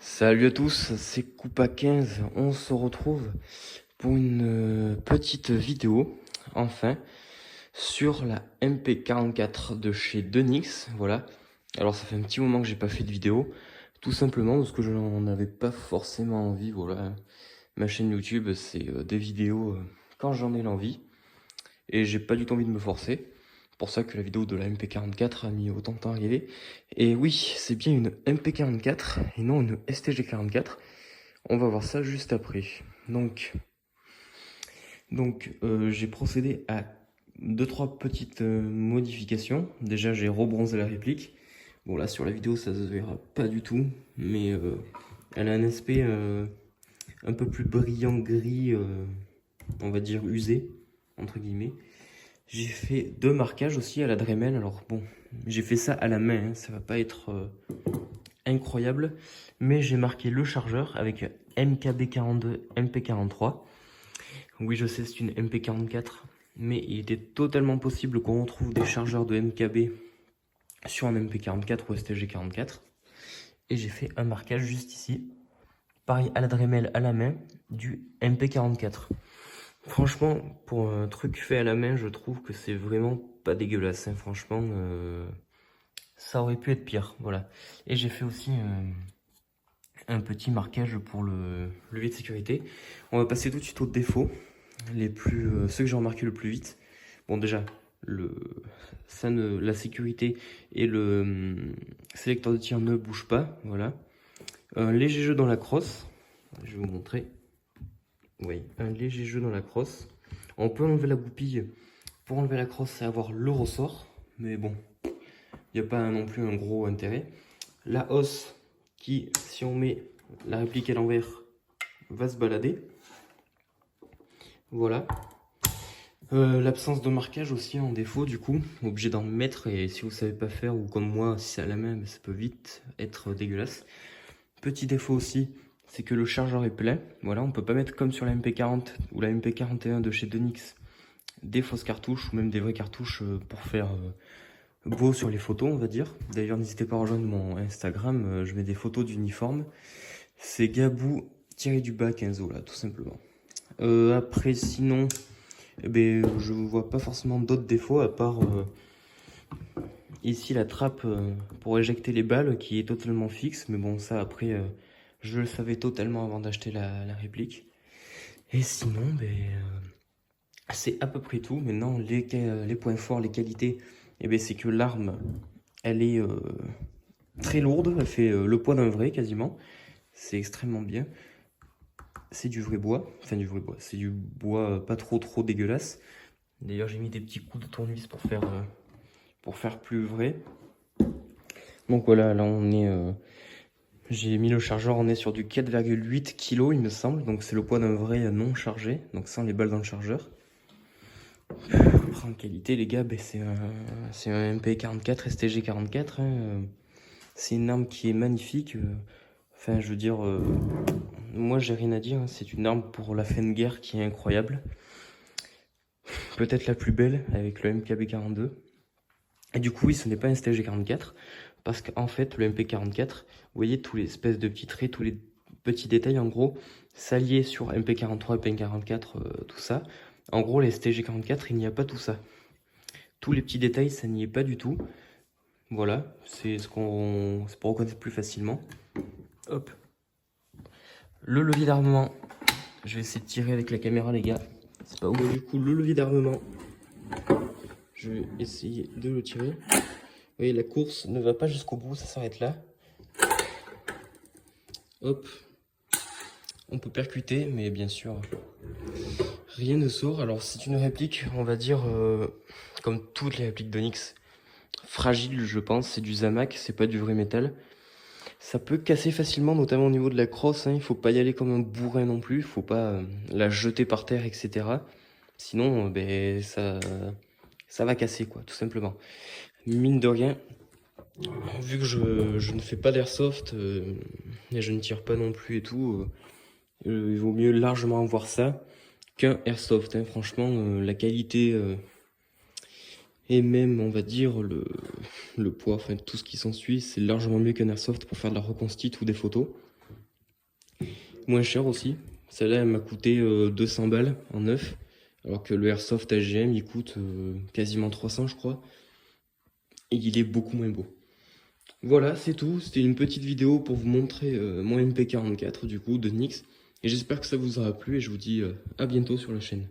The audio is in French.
Salut à tous, c'est Coupa 15. On se retrouve pour une petite vidéo, enfin, sur la MP44 de chez Denix. Voilà. Alors ça fait un petit moment que j'ai pas fait de vidéo, tout simplement parce que je n'en avais pas forcément envie. Voilà. Ma chaîne YouTube, c'est des vidéos quand j'en ai l'envie, et j'ai pas du tout envie de me forcer. Pour ça que la vidéo de la MP44 a mis autant de temps à arriver. Et oui, c'est bien une MP44 et non une STG44. On va voir ça juste après. Donc, j'ai procédé à 2-3 petites modifications. Déjà, j'ai rebronzé la réplique. Bon, là, sur la vidéo, ça se verra pas du tout, mais elle a un aspect un peu plus brillant gris, on va dire usé, entre guillemets. J'ai fait 2 marquages aussi à la Dremel. Alors bon, j'ai fait ça à la main, hein, ça va pas être incroyable, mais j'ai marqué le chargeur avec MKB42, MP43. Oui, je sais, c'est une MP44, mais il était totalement possible qu'on retrouve des chargeurs de MKB sur un MP44 ou STG44. Et j'ai fait un marquage juste ici, pareil à la Dremel à la main, du MP44. Franchement, pour un truc fait à la main, je trouve que c'est vraiment pas dégueulasse, hein. Franchement, ça aurait pu être pire, voilà. Et j'ai fait aussi un petit marquage pour le levier de sécurité. On va passer tout de suite aux défauts, ceux que j'ai remarqué le plus vite. Bon, déjà, la sécurité et le sélecteur de tir ne bougent pas, voilà. Un léger jeu dans la crosse, je vais vous montrer. Oui, un léger jeu dans la crosse. On peut enlever la goupille pour enlever la crosse et avoir le ressort, mais bon, il n'y a pas non plus un gros intérêt. La hausse qui, si on met la réplique à l'envers, va se balader. Voilà. L'absence de marquage aussi en défaut, du coup, obligé d'en mettre, et si vous savez pas faire, ou comme moi, si c'est à la main, ça peut vite être dégueulasse. Petit défaut aussi, c'est que le chargeur est plein. Voilà, on peut pas mettre comme sur la MP40 ou la MP41 de chez Denix des fausses cartouches ou même des vraies cartouches pour faire beau sur les photos, on va dire. D'ailleurs, n'hésitez pas à rejoindre mon Instagram, je mets des photos d'uniforme. C'est Gabou-du-bas 15 là, tout simplement. Après, sinon, eh ben, je ne vois pas forcément d'autres défauts à part ici la trappe pour éjecter les balles qui est totalement fixe. Mais bon, ça après, je le savais totalement avant d'acheter la réplique. Et sinon, ben, c'est à peu près tout. Maintenant, les points forts, les qualités, eh ben, c'est que l'arme, elle est très lourde. Elle fait le poids d'un vrai quasiment. C'est extrêmement bien. C'est du vrai bois. Enfin, du vrai bois. C'est du bois pas trop dégueulasse. D'ailleurs, j'ai mis des petits coups de tournevis pour faire plus vrai. Donc voilà, là on est... j'ai mis le chargeur, on est sur du 4,8 kg il me semble. Donc c'est le poids d'un vrai non chargé. Donc sans les balles dans le chargeur. Après en qualité les gars, ben, c'est un MP44 STG44. Hein. C'est une arme qui est magnifique. Enfin je veux dire, moi j'ai rien à dire. Hein. C'est une arme pour la fin de guerre qui est incroyable. Peut-être la plus belle avec le MKB42. Et du coup oui, ce n'est pas un STG44. Parce qu'en fait, le MP44, vous voyez tous les espèces de petits traits, tous les petits détails, en gros, s'allier sur MP43, MP44, tout ça. En gros, les STG44, il n'y a pas tout ça. Tous les petits détails, ça n'y est pas du tout. Voilà, c'est pour reconnaître plus facilement. Hop. Le levier d'armement. Je vais essayer de tirer avec la caméra, les gars. C'est pas ouf. Du coup, le levier d'armement, je vais essayer de le tirer. Vous voyez, la course ne va pas jusqu'au bout, ça s'arrête là. Hop. On peut percuter, mais bien sûr, rien ne sort. Alors c'est une réplique, on va dire, comme toutes les répliques d'Onyx, fragile je pense, c'est du Zamac, c'est pas du vrai métal. Ça peut casser facilement, notamment au niveau de la crosse, hein. Il faut pas y aller comme un bourrin non plus, il faut pas la jeter par terre, etc. Sinon, ben, ça va casser, quoi, tout simplement. Mine de rien, vu que je ne fais pas d'airsoft, et je ne tire pas non plus et tout, il vaut mieux largement voir ça qu'un airsoft, hein. Franchement, la qualité et même, on va dire, le poids, enfin tout ce qui s'ensuit, c'est largement mieux qu'un airsoft pour faire de la reconstitution ou des photos. moins cher aussi. Celle-là, elle m'a coûté 200 balles en neuf, alors que le Airsoft AGM, il coûte quasiment 300, je crois. Et il est beaucoup moins beau. Voilà, c'est tout. C'était une petite vidéo pour vous montrer mon MP44 du coup de Nyx. Et j'espère que ça vous aura plu et je vous dis à bientôt sur la chaîne.